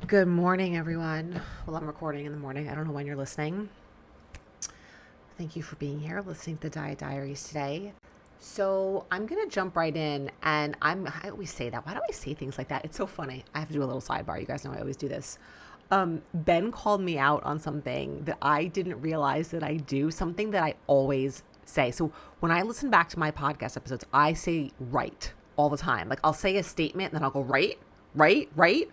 Good morning, everyone. Well, I'm recording in the morning. I don't know when you're listening. Thank you for being here, listening to the Diet Diaries today. So I'm gonna jump right in, and I always say that. Why do I say things like that? It's so funny. I have to do a little sidebar. You guys know I always do this. Ben called me out on something that I didn't realize that I do. Something that I always say. So when I listen back to my podcast episodes, I say right all the time. Like I'll say a statement, and then I'll go right, right, right.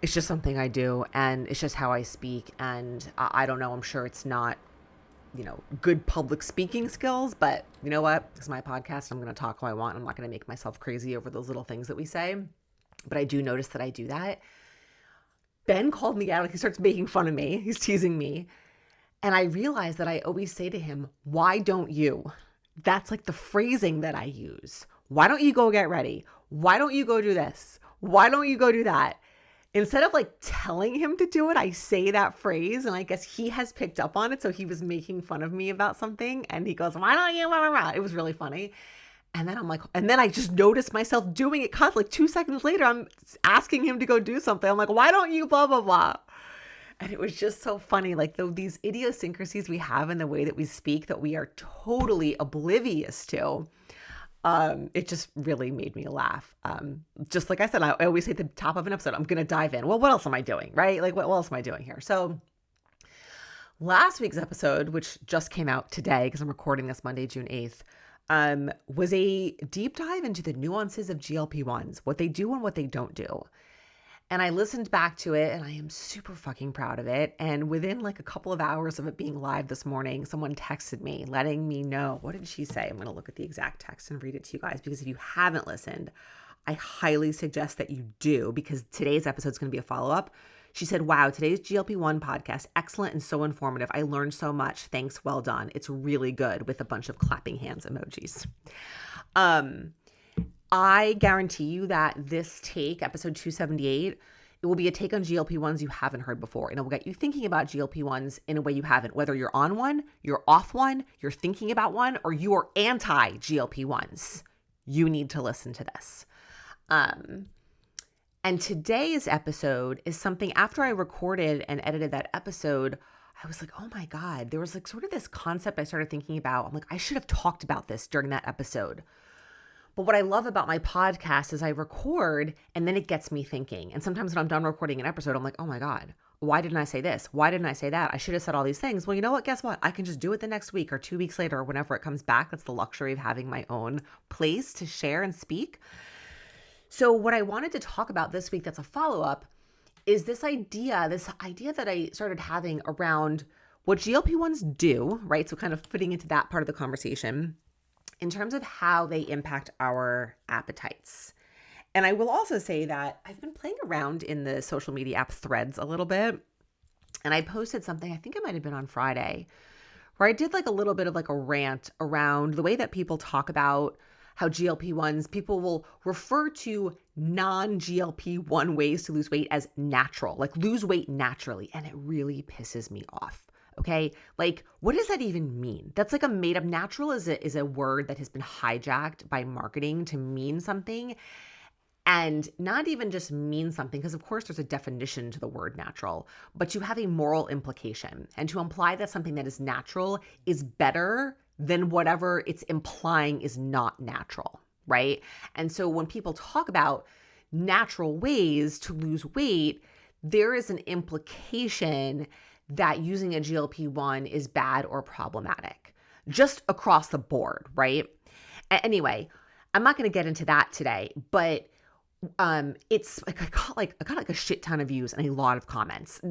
It's just something I do, and it's just how I speak. And I don't know. I'm sure it's not good public speaking skills, but you know what? It's my podcast. I'm going to talk how I want. I'm not going to make myself crazy over those little things that we say. But I do notice that I do that. Ben called me out. He starts making fun of me. He's teasing me. And I realize that I always say to him, why don't you? That's like the phrasing that I use. Why don't you go get ready? Why don't you go do this? Why don't you go do that? Instead of like telling him to do it, I say that phrase, and I guess he has picked up on it. So he was making fun of me about something, and he goes, "Why don't you?" Blah, blah, blah. It was really funny. And then I'm like, and then I just noticed myself doing it. Cause like 2 seconds later, I'm asking him to go do something. I'm like, "Why don't you?" Blah blah blah. And it was just so funny, like these idiosyncrasies we have in the way that we speak that we are totally oblivious to. It just really made me laugh. Just like I said, I always say at the top of an episode, I'm going to dive in. Well, what else am I doing? Right? Like, what else am I doing here? So last week's episode, which just came out today, because I'm recording this Monday, June 8th, was a deep dive into the nuances of GLP-1s, what they do and what they don't do. And I listened back to it, and I am super fucking proud of it. And within like a couple of hours of it being live this morning, someone texted me letting me know. What did she say? I'm going to look at the exact text and read it to you guys, because if you haven't listened, I highly suggest that you do, because today's episode is going to be a follow-up. She said, "Wow, today's GLP-1 podcast, excellent and so informative. I learned so much. Thanks, well done. It's really good," with a bunch of clapping hands emojis. I guarantee you that this take, episode 278, it will be a take on GLP-1s you haven't heard before. And it will get you thinking about GLP-1s in a way you haven't, whether you're on one, you're off one, you're thinking about one, or you are anti-GLP-1s. You need to listen to this. And today's episode is something after I recorded and edited that episode, I was like, oh my God, there was like sort of this concept I started thinking about. I'm like, I should have talked about this during that episode. But what I love about my podcast is I record and then it gets me thinking. And sometimes when I'm done recording an episode, I'm like, oh my God, why didn't I say this? Why didn't I say that? I should have said all these things. Well, you know what? Guess what? I can just do it the next week or 2 weeks later or whenever it comes back. That's the luxury of having my own place to share and speak. So what I wanted to talk about this week that's a follow-up is this idea that I started having around what GLP-1s do, right? So kind of fitting into that part of the conversation in terms of how they impact our appetites. And I will also say that I've been playing around in the social media app Threads a little bit. And I posted something, I think it might have been on Friday, where I did like a little bit of like a rant around the way that people talk about how GLP-1s, people will refer to non-GLP-1 ways to lose weight as natural, like lose weight naturally. And it really pisses me off. Okay. Like, what does that even mean? That's like a made up. Natural is a word that has been hijacked by marketing to mean something, and not even just mean something, because of course there's a definition to the word natural, but you have a moral implication. And to imply that something that is natural is better than whatever it's implying is not natural. Right. And so when people talk about natural ways to lose weight, there is an implication that using a GLP-1 is bad or problematic, just across the board, right? Anyway, I'm not going to get into that today, but it's like I got like a shit ton of views and a lot of comments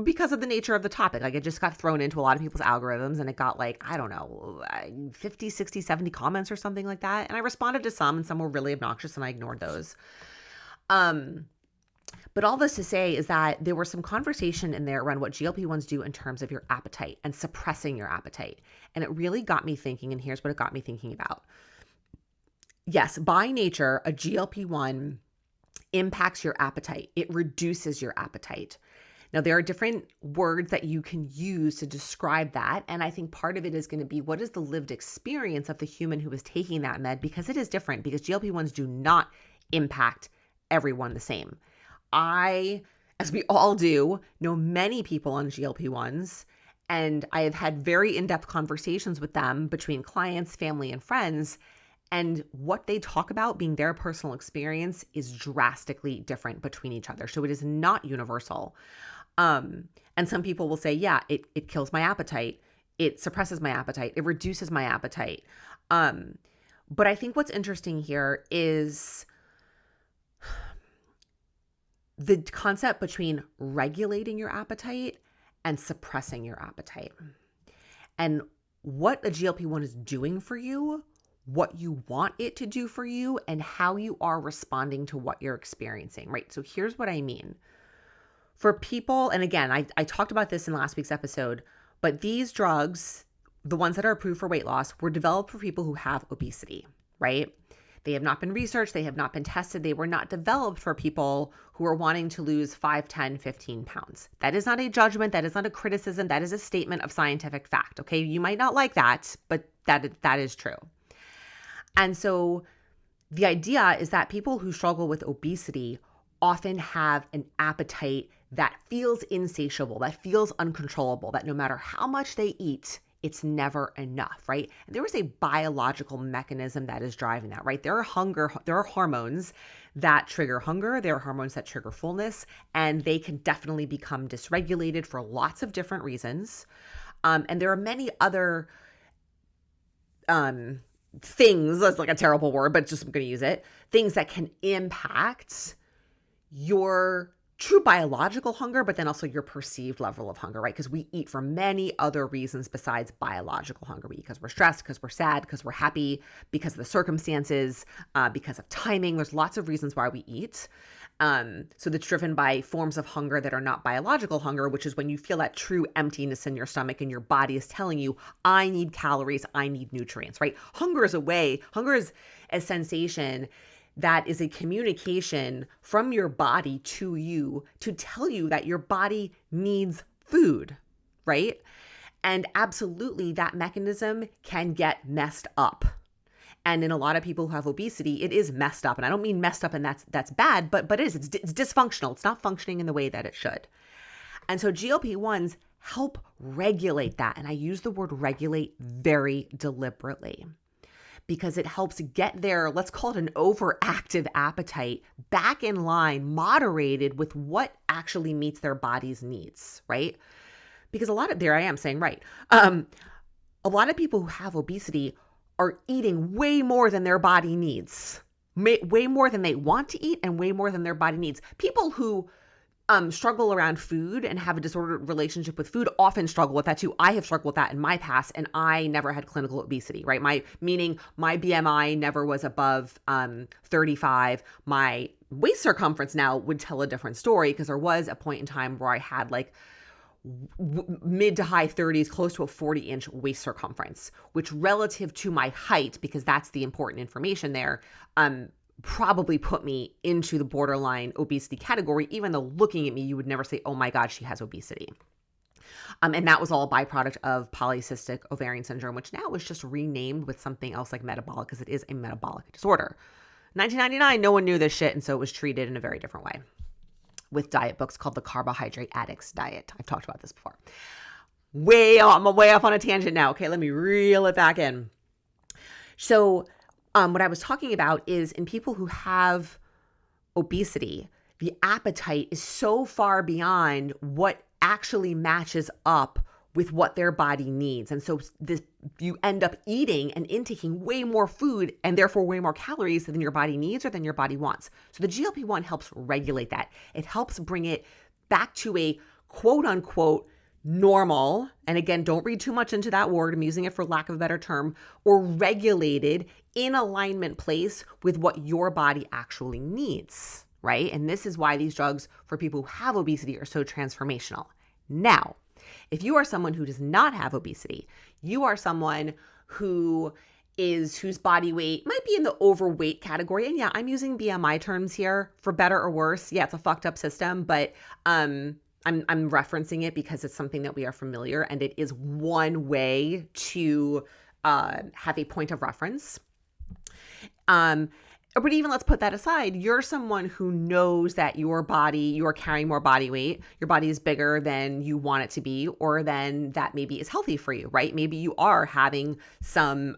because of the nature of the topic. Like it just got thrown into a lot of people's algorithms, and it got like, I don't know, 50, 60, 70 comments or something like that. And I responded to some, and some were really obnoxious, and I ignored those. But all this to say is that there was some conversation in there around what GLP-1s do in terms of your appetite and suppressing your appetite. And it really got me thinking, and here's what it got me thinking about. Yes, by nature, a GLP-1 impacts your appetite. It reduces your appetite. Now, there are different words that you can use to describe that. And I think part of it is going to be, what is the lived experience of the human who is taking that med? Because it is different, because GLP-1s do not impact everyone the same. I as we all do, know many people on GLP-1s, and I have had very in-depth conversations with them between clients, family, and friends. And what they talk about being their personal experience is drastically different between each other. So it is not universal. And some people will say, yeah, it kills my appetite. It suppresses my appetite. It reduces my appetite. But I think what's interesting here is the concept between regulating your appetite and suppressing your appetite. And what a GLP-1 is doing for you, what you want it to do for you, and how you are responding to what you're experiencing, right? So here's what I mean. For people, and again, I talked about this in last week's episode, but these drugs, the ones that are approved for weight loss, were developed for people who have obesity, right? They have not been researched. They have not been tested. They were not developed for people who are wanting to lose 5, 10, 15 pounds. That is not a judgment. That is not a criticism. That is a statement of scientific fact. Okay. You might not like that, but that is true. And so the idea is that people who struggle with obesity often have an appetite that feels insatiable, that feels uncontrollable, that no matter how much they eat, it's never enough, right? And there is a biological mechanism that is driving that, right? There are hormones that trigger hunger, there are hormones that trigger fullness, and they can definitely become dysregulated for lots of different reasons. And there are many other things, that's like a terrible word, but just I'm going to use it, things that can impact your true biological hunger, but then also your perceived level of hunger, right? Because we eat for many other reasons besides biological hunger. We eat because we're stressed, because we're sad, because we're happy, because of the circumstances, because of timing. There's lots of reasons why we eat. So that's driven by forms of hunger that are not biological hunger, which is when you feel that true emptiness in your stomach and your body is telling you, I need calories, I need nutrients, right? Hunger is a sensation that is a communication from your body to you to tell you that your body needs food, right? And absolutely that mechanism can get messed up. And in a lot of people who have obesity, it is messed up. And I don't mean messed up and that's bad, but it is. It's dysfunctional. It's not functioning in the way that it should. And so GLP-1s help regulate that. And I use the word regulate very deliberately, because it helps get their, let's call it an overactive appetite, back in line, moderated with what actually meets their body's needs, right? Because a lot of people who have obesity are eating way more than their body needs, way more than they want to eat and way more than their body needs. People who struggle around food and have a disordered relationship with food often struggle with that too. I have struggled with that in my past, and I never had clinical obesity, right? Meaning my BMI never was above 35. My waist circumference now would tell a different story, because there was a point in time where I had like mid to high 30s, close to a 40-inch waist circumference, which relative to my height, because that's the important information there, probably put me into the borderline obesity category, even though looking at me, you would never say, oh my God, she has obesity. And that was all a byproduct of polycystic ovarian syndrome, which now is just renamed with something else like metabolic, because it is a metabolic disorder. 1999, no one knew this shit, and so it was treated in a very different way with diet books called the Carbohydrate Addict's Diet. I've talked about this before. I'm way off on a tangent now. Okay, let me reel it back in. So what I was talking about is in people who have obesity, the appetite is so far beyond what actually matches up with what their body needs. And so you end up eating and intaking way more food and therefore way more calories than your body needs or than your body wants. So the GLP-1 helps regulate that. It helps bring it back to a quote unquote normal, and again, don't read too much into that word, I'm using it for lack of a better term, or regulated in alignment place with what your body actually needs, right? And this is why these drugs for people who have obesity are so transformational. Now, if you are someone who does not have obesity, you are someone whose body weight might be in the overweight category. And yeah, I'm using BMI terms here for better or worse. Yeah, it's a fucked up system, but I'm referencing it because it's something that we are familiar, and it is one way to have a point of reference. but even let's put that aside. You're someone who knows that your body, you're carrying more body weight. Your body is bigger than you want it to be, or than that maybe is healthy for you, right? Maybe you are having some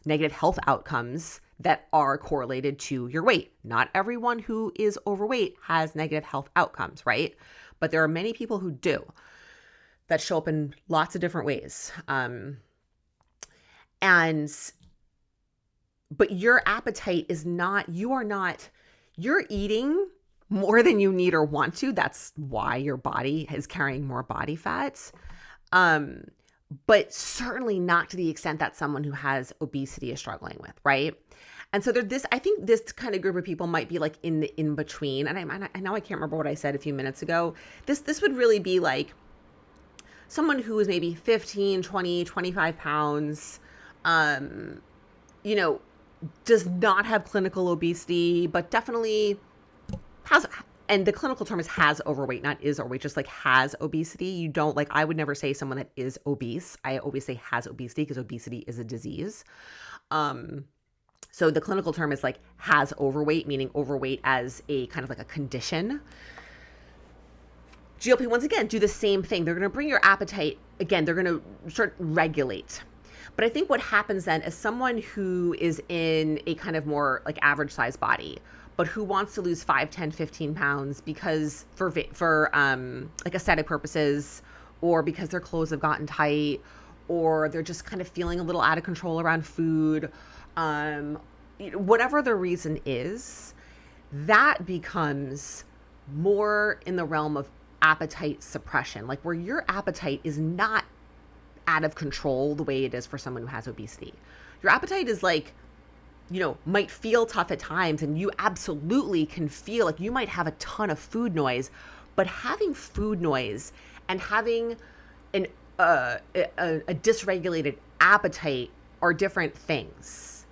negative health outcomes that are correlated to your weight. Not everyone who is overweight has negative health outcomes, right? But there are many people who do, that show up in lots of different ways. But your appetite is not, you're eating more than you need or want to. That's why your body is carrying more body fat. But certainly not to the extent that someone who has obesity is struggling with, right? And so I think this kind of group of people might be like in the in between. And I know I can't remember what I said a few minutes ago. This would really be like someone who is maybe 15, 20, 25 pounds, does not have clinical obesity, but definitely has, and the clinical term is has overweight, not is overweight, just like has obesity. You don't like, I would never say someone that is obese. I always say has obesity because obesity is a disease. So the clinical term is like has overweight, meaning overweight as a kind of like a condition. GLP-1s, again, do the same thing. They're going to bring your appetite, again, they're going to start regulate. But I think what happens then is someone who is in a kind of more like average size body, but who wants to lose 5, 10, 15 pounds because for like aesthetic purposes, or because their clothes have gotten tight, or they're just kind of feeling a little out of control around food, whatever the reason is, that becomes more in the realm of appetite suppression, like where your appetite is not out of control the way it is for someone who has obesity. Your appetite is like, might feel tough at times, and you absolutely can feel like you might have a ton of food noise, but having food noise and having a dysregulated appetite are different things.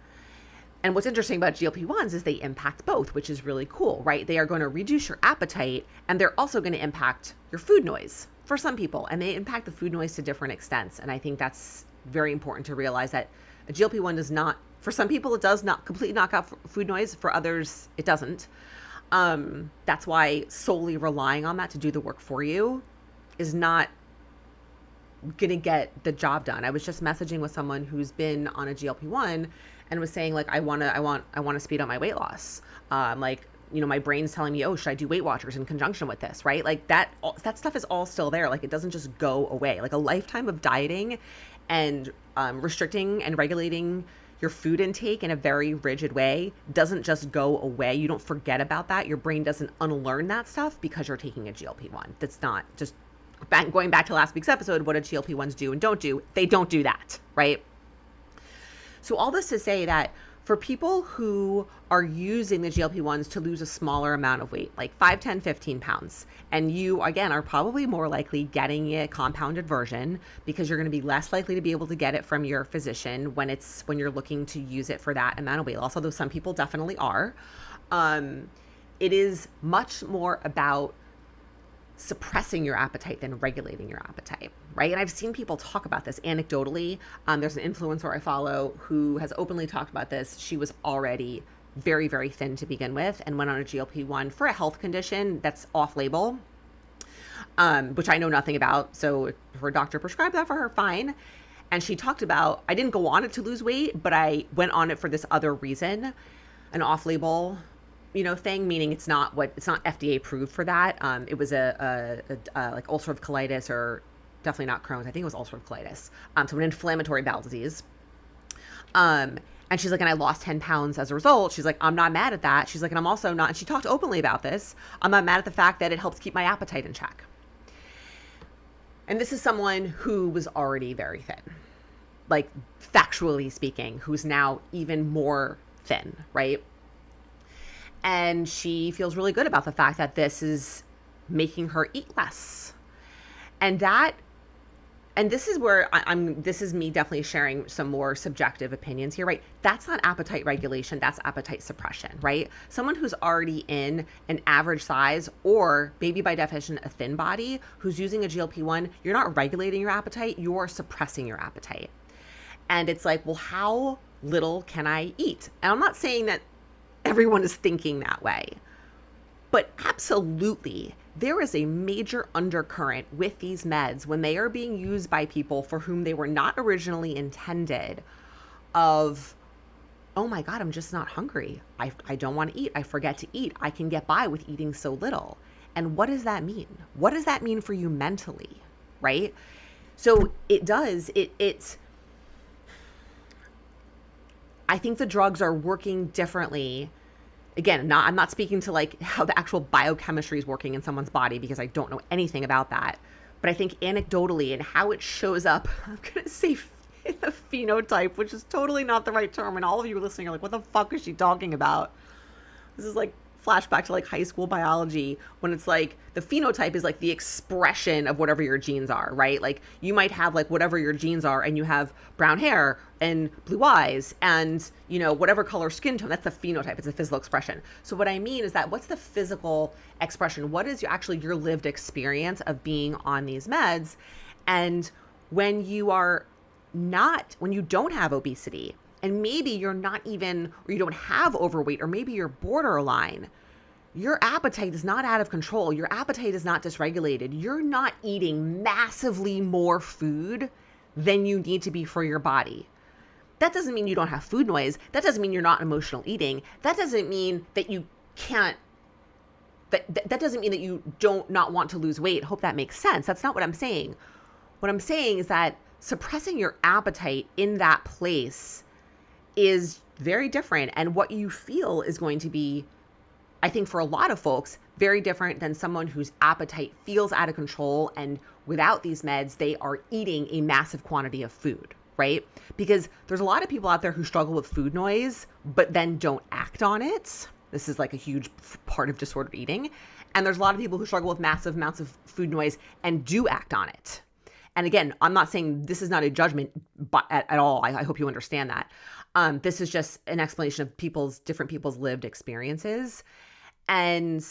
And what's interesting about GLP-1s is they impact both, which is really cool, right? They are going to reduce your appetite, and they're also going to impact your food noise for some people, and they impact the food noise to different extents. And I think that's very important to realize, that a GLP-1 does not, for some people, it does not completely knock out food noise. For others, it doesn't. That's why solely relying on that to do the work for you is not going to get the job done. I was just messaging with someone who's been on a GLP-1 and was saying, like, I want to speed up my weight loss. My brain's telling me, oh, should I do Weight Watchers in conjunction with this, right? Like that stuff is all still there. Like it doesn't just go away. Like a lifetime of dieting and restricting and regulating your food intake in a very rigid way doesn't just go away. You don't forget about that. Your brain doesn't unlearn that stuff because you're taking a GLP-1. That's not just going back to last week's episode, what do GLP-1s do and don't do? They don't do that, right? So all this to say that for people who are using the GLP-1s to lose a smaller amount of weight, like 5, 10, 15 pounds, and you, again, are probably more likely getting a compounded version because you're going to be less likely to be able to get it from your physician when you're looking to use it for that amount of weight loss, although some people definitely are. It is much more about suppressing your appetite than regulating your appetite, right? And I've seen people talk about this anecdotally. There's an influencer I follow who has openly talked about this. She was already very, very thin to begin with and went on a GLP-1 for a health condition that's off-label, which I know nothing about. So if her doctor prescribed that for her, fine. And she talked about, I didn't go on it to lose weight, but I went on it for this other reason, an off-label thing, meaning it's not FDA approved for that. It was a like ulcerative colitis, or definitely not Crohn's. I think it was ulcerative colitis. So an inflammatory bowel disease. And she's like, and I lost 10 pounds as a result. She's like, I'm not mad at that. She's like, and I'm also not, and she talked openly about this, I'm not mad at the fact that it helps keep my appetite in check. And this is someone who was already very thin, like factually speaking, who's now even more thin, right? And she feels really good about the fact that this is making her eat less. And this is where this is me definitely sharing some more subjective opinions here, right? That's not appetite regulation, that's appetite suppression, right? Someone who's already in an average size, or maybe by definition, a thin body, who's using a GLP-1, you're not regulating your appetite, you're suppressing your appetite. And it's like, well, how little can I eat? And I'm not saying that everyone is thinking that way. But absolutely, there is a major undercurrent with these meds when they are being used by people for whom they were not originally intended of, oh my God, I'm just not hungry. I don't want to eat. I forget to eat. I can get by with eating so little. And what does that mean? What does that mean for you mentally, right? So it's, I think the drugs are working differently. Again, I'm not speaking to like how the actual biochemistry is working in someone's body because I don't know anything about that. But I think anecdotally and how it shows up, I'm going to say in a phenotype, which is totally not the right term. And all of you listening are like, what the fuck is she talking about? This is like flashback to like high school biology when it's like the phenotype is like the expression of whatever your genes are, right? Like you might have like whatever your genes are and you have brown hair and blue eyes and, you know, whatever color skin tone. That's the phenotype. It's a physical expression. So what I mean is that what's the physical expression? What is actually your lived experience of being on these meds? And when you are not, when you don't have obesity, and maybe you're not even, or you don't have overweight, or maybe you're borderline, your appetite is not out of control. Your appetite is not dysregulated. You're not eating massively more food than you need to be for your body. That doesn't mean you don't have food noise. That doesn't mean you're not emotional eating. That doesn't mean that you can't, that doesn't mean that you don't not want to lose weight. Hope that makes sense. That's not what I'm saying. What I'm saying is that suppressing your appetite in that place is very different. And what you feel is going to be, I think for a lot of folks, very different than someone whose appetite feels out of control. And without these meds, they are eating a massive quantity of food, right? Because there's a lot of people out there who struggle with food noise, but then don't act on it. This is like a huge part of disordered eating. And there's a lot of people who struggle with massive amounts of food noise and do act on it. And again, I'm not saying this is not a judgment at all. I hope you understand that. This is just an explanation of different people's lived experiences. And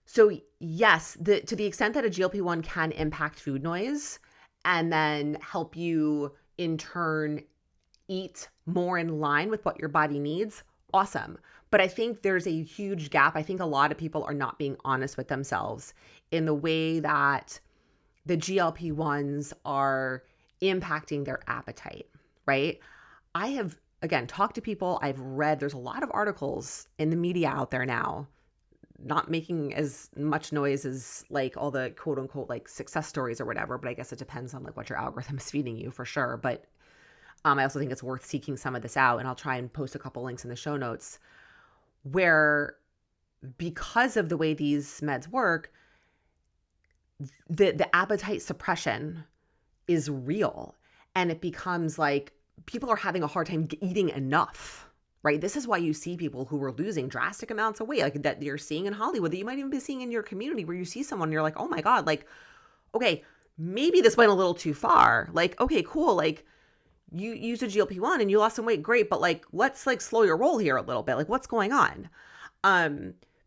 so, yes, to the extent that a GLP-1 can impact food noise and then help you in turn eat more in line with what your body needs, awesome. But I think there's a huge gap. I think a lot of people are not being honest with themselves in the way that the GLP-1s are impacting their appetite, right? I have, again, talked to people. I've read, there's a lot of articles in the media out there now, not making as much noise as like all the quote unquote like success stories or whatever, but I guess it depends on like what your algorithm is feeding you for sure. But I also think it's worth seeking some of this out, and I'll try and post a couple links in the show notes where, because of the way these meds work, the appetite suppression is real, and it becomes like people are having a hard time eating enough, right? This is why you see people who are losing drastic amounts of weight, like that you're seeing in Hollywood, that you might even be seeing in your community, where you see someone and you're like, oh my God, like, okay, maybe this went a little too far. Like, okay, cool. Like you used a GLP-1 and you lost some weight. Great. But like, let's like slow your roll here a little bit. Like what's going on?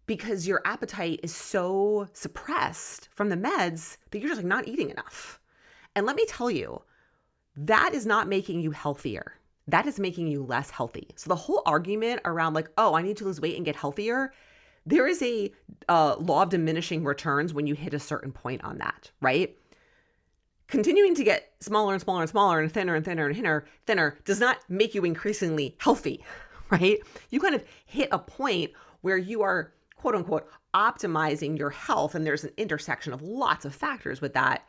Because your appetite is so suppressed from the meds that you're just like not eating enough. And let me tell you, that is not making you healthier. That is making you less healthy. So the whole argument around like, oh, I need to lose weight and get healthier, there is a law of diminishing returns when you hit a certain point on that, right? Continuing to get smaller and smaller and smaller and thinner and thinner and thinner does not make you increasingly healthy, right? You kind of hit a point where you are, quote unquote, optimizing your health. And there's an intersection of lots of factors with that.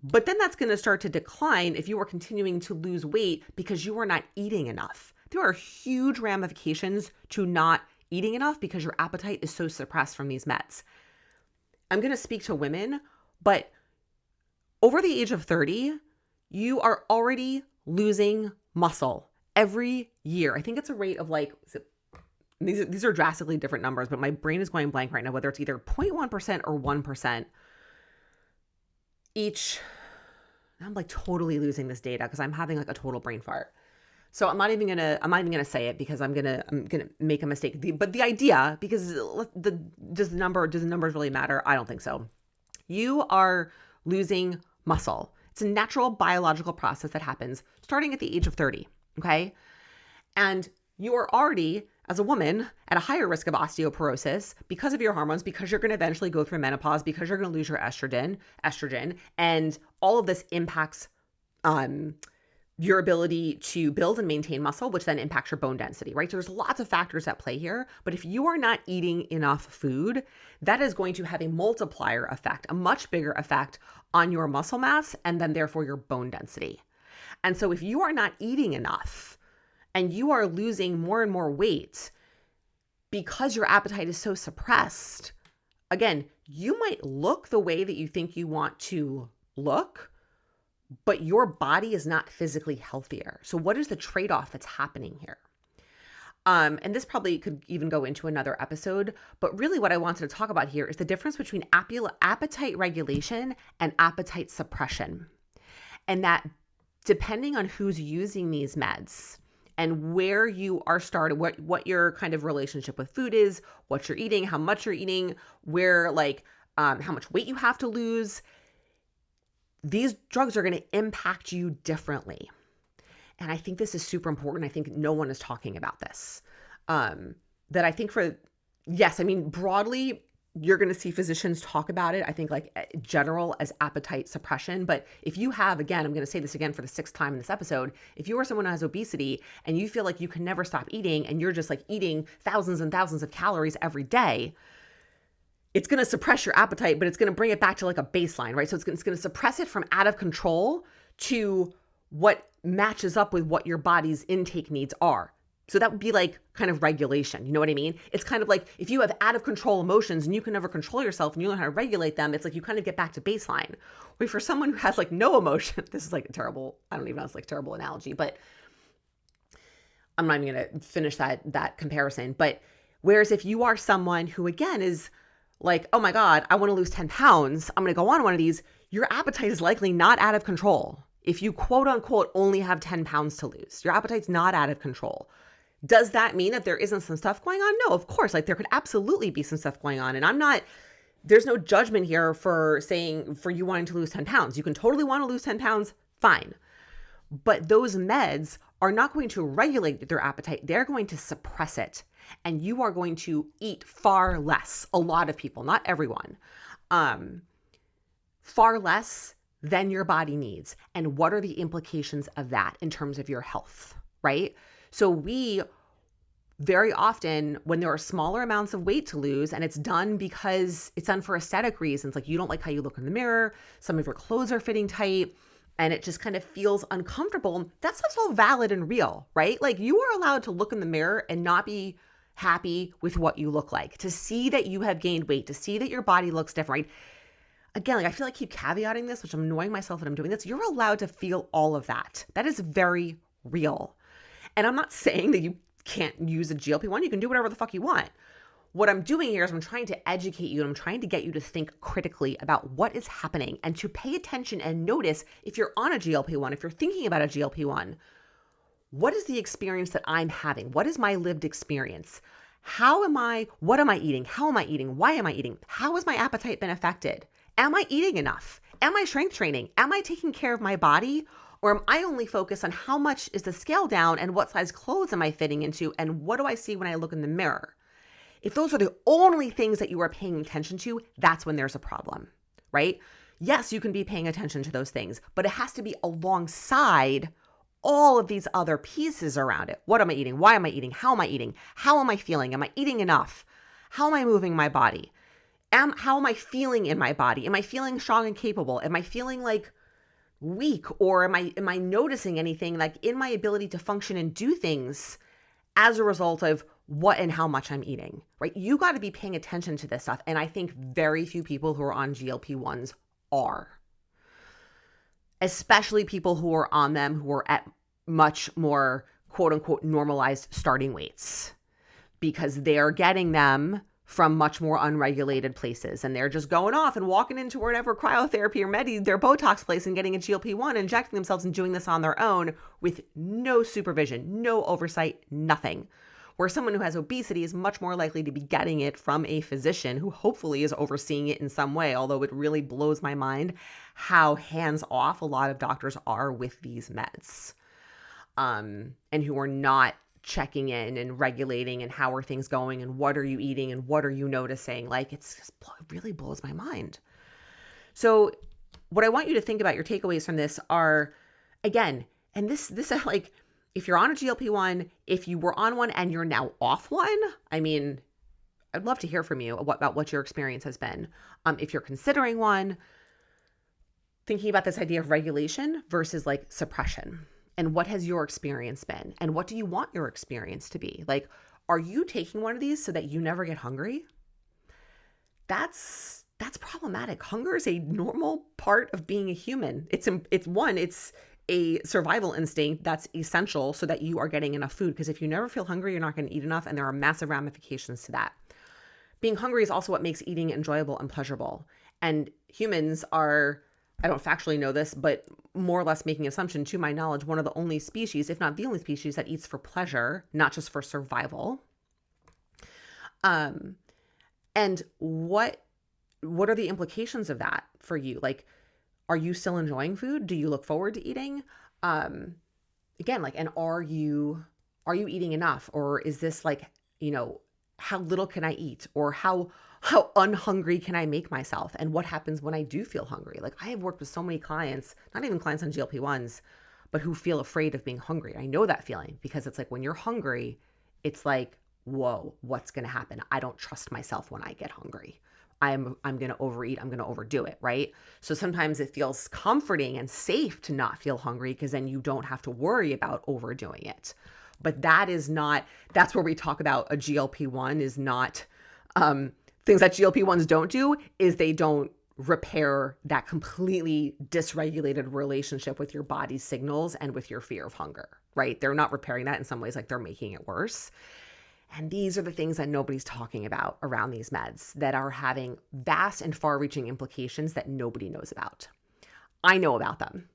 But then that's going to start to decline if you are continuing to lose weight because you are not eating enough. There are huge ramifications to not eating enough because your appetite is so suppressed from these meds. I'm going to speak to women, but over the age of 30, you are already losing muscle every year. I think it's a rate of like, these are drastically different numbers, but my brain is going blank right now, whether it's either 0.1% or 1% each. I'm like totally losing this data because I'm having like a total brain fart. So I'm not even gonna say it because I'm gonna make a mistake. But the idea, because does the numbers really matter? I don't think so. You are losing muscle. It's a natural biological process that happens starting at the age of 30. Okay, and you are already as a woman at a higher risk of osteoporosis because of your hormones, because you're going to eventually go through menopause, because you're going to lose your estrogen, and all of this impacts your ability to build and maintain muscle, which then impacts your bone density, right? So there's lots of factors at play here, but if you are not eating enough food, that is going to have a multiplier effect, a much bigger effect on your muscle mass and then therefore your bone density. And so if you are not eating enough and you are losing more and more weight because your appetite is so suppressed, again, you might look the way that you think you want to look, but your body is not physically healthier. So what is the trade-off that's happening here? And this probably could even go into another episode, but really what I wanted to talk about here is the difference between appetite regulation and appetite suppression. And that depending on who's using these meds and where you are started, what your kind of relationship with food is, what you're eating, how much you're eating, where how much weight you have to lose, these drugs are going to impact you differently. And I think this is super important. I think no one is talking about this. That I think broadly, you're going to see physicians talk about it. I think general as appetite suppression. But if you have, again, I'm going to say this again for the 6th time in this episode, if you are someone who has obesity and you feel like you can never stop eating and you're just eating thousands and thousands of calories every day, it's going to suppress your appetite, but it's going to bring it back to a baseline, right? So it's going to suppress it from out of control to what matches up with what your body's intake needs are. So that would be kind of regulation. You know what I mean? It's kind of like if you have out of control emotions and you can never control yourself and you learn how to regulate them, it's you kind of get back to baseline. Wait, for someone who has no emotion, this is a terrible, I don't even know, it's terrible analogy, but I'm not even going to finish that comparison. But whereas if you are someone who again is oh my God, I want to lose 10 pounds. I'm going to go on one of these. Your appetite is likely not out of control. If you quote unquote only have 10 pounds to lose, your appetite's not out of control. Does that mean that there isn't some stuff going on? No, of course. There could absolutely be some stuff going on. And there's no judgment here for you wanting to lose 10 pounds. You can totally want to lose 10 pounds. Fine. But those meds are not going to regulate their appetite. They're going to suppress it. And you are going to eat far less. A lot of people, not everyone, far less than your body needs. And what are the implications of that in terms of your health, right? So we very often, when there are smaller amounts of weight to lose, and it's done because it's done for aesthetic reasons, you don't like how you look in the mirror, some of your clothes are fitting tight, and it just kind of feels uncomfortable, that stuff's all valid and real, right? You are allowed to look in the mirror and not be happy with what you look like, to see that you have gained weight, to see that your body looks different, right? Again, I feel I keep caveating this, which I'm annoying myself that I'm doing this. You're allowed to feel all of that. That is very real. And I'm not saying that you can't use a GLP-1. You can do whatever the fuck you want. What I'm doing here is I'm trying to educate you and I'm trying to get you to think critically about what is happening and to pay attention and notice if you're on a GLP-1, if you're thinking about a GLP-1, what is the experience that I'm having? What is my lived experience? What am I eating? How am I eating? Why am I eating? How has my appetite been affected? Am I eating enough? Am I strength training? Am I taking care of my body? Or am I only focused on how much is the scale down and what size clothes am I fitting into and what do I see when I look in the mirror? If those are the only things that you are paying attention to, that's when there's a problem, right? Yes, you can be paying attention to those things, but it has to be alongside all of these other pieces around it. What am I eating? Why am I eating? How am I eating? How am I feeling? Am I eating enough? How am I moving my body? How am I feeling in my body? Am I feeling strong and capable? Am I feeling weak? Or am I noticing anything in my ability to function and do things as a result of what and how much I'm eating, right? You got to be paying attention to this stuff. And I think very few people who are on GLP-1s are. Especially people who are on them who are at much more quote unquote normalized starting weights because they're getting them from much more unregulated places and they're just going off and walking into whatever cryotherapy or their Botox place and getting a GLP-1, injecting themselves and doing this on their own with no supervision, no oversight, nothing. Where someone who has obesity is much more likely to be getting it from a physician who hopefully is overseeing it in some way, although it really blows my mind how hands-off a lot of doctors are with these meds, and who are not checking in and regulating and how are things going and what are you eating and what are you noticing? Like it really blows my mind. So what I want you to think about, your takeaways from this are, again, and this like, if you're on a GLP-1, if you were on one and you're now off one, I mean, I'd love to hear from you about what your experience has been. If you're considering one, thinking about this idea of regulation versus like suppression, and what has your experience been? And what do you want your experience to be? Like, are you taking one of these so that you never get hungry? That's problematic. Hunger is a normal part of being a human. It's a survival instinct that's essential so that you are getting enough food. Because if you never feel hungry, you're not going to eat enough. And there are massive ramifications to that. Being hungry is also what makes eating enjoyable and pleasurable. And humans are, I don't factually know this, but more or less making assumption, to my knowledge, one of the only species, if not the only species, that eats for pleasure, not just for survival. And what are the implications of that for you? Like, are you still enjoying food? Do you look forward to eating? Again, like, and are you eating enough? Or is this like, how little can I eat? Or how unhungry can I make myself? And what happens when I do feel hungry? Like, I have worked with so many clients, not even clients on GLP-1s, but who feel afraid of being hungry. I know that feeling because it's like when you're hungry, it's like, whoa, what's going to happen? I don't trust myself when I get hungry. I'm going to overeat. I'm going to overdo it. Right. So sometimes it feels comforting and safe to not feel hungry because then you don't have to worry about overdoing it. But that's where we talk about a GLP-1 is not, things that GLP-1s don't do is they don't repair that completely dysregulated relationship with your body's signals and with your fear of hunger, right? They're not repairing that. In some ways, like, they're making it worse. And these are the things that nobody's talking about around these meds that are having vast and far-reaching implications that nobody knows about. I know about them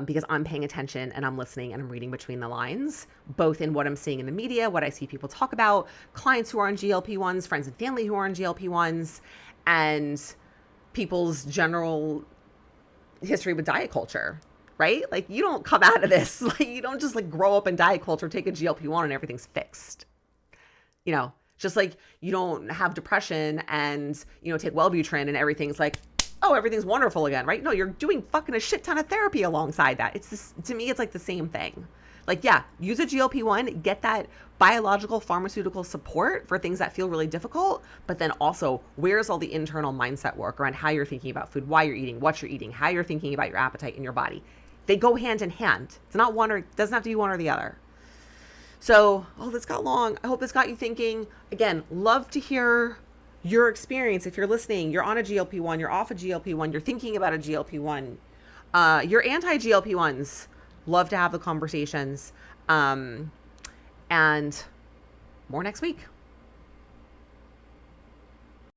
because I'm paying attention and I'm listening and I'm reading between the lines, both in what I'm seeing in the media, what I see people talk about, clients who are on GLP-1s, friends and family who are on GLP-1s, and people's general history with diet culture, right? Like, you don't come out of this, like, you don't just like grow up in diet culture, take a GLP-1 and everything's fixed. Just like you don't have depression and, take Wellbutrin and everything's like, oh, everything's wonderful again, right? No, you're doing fucking a shit ton of therapy alongside that. To me, it's like the same thing. Like, yeah, use a GLP-1, get that biological pharmaceutical support for things that feel really difficult, but then also, where's all the internal mindset work around how you're thinking about food, why you're eating, what you're eating, how you're thinking about your appetite in your body? They go hand in hand. It's not one, or it doesn't have to be one or the other. So, this got long. I hope this got you thinking. Again, love to hear your experience. If you're listening, you're on a GLP-1, you're off a GLP-1, you're thinking about a GLP-1, you're anti-GLP-1s. Love to have the conversations. And more next week.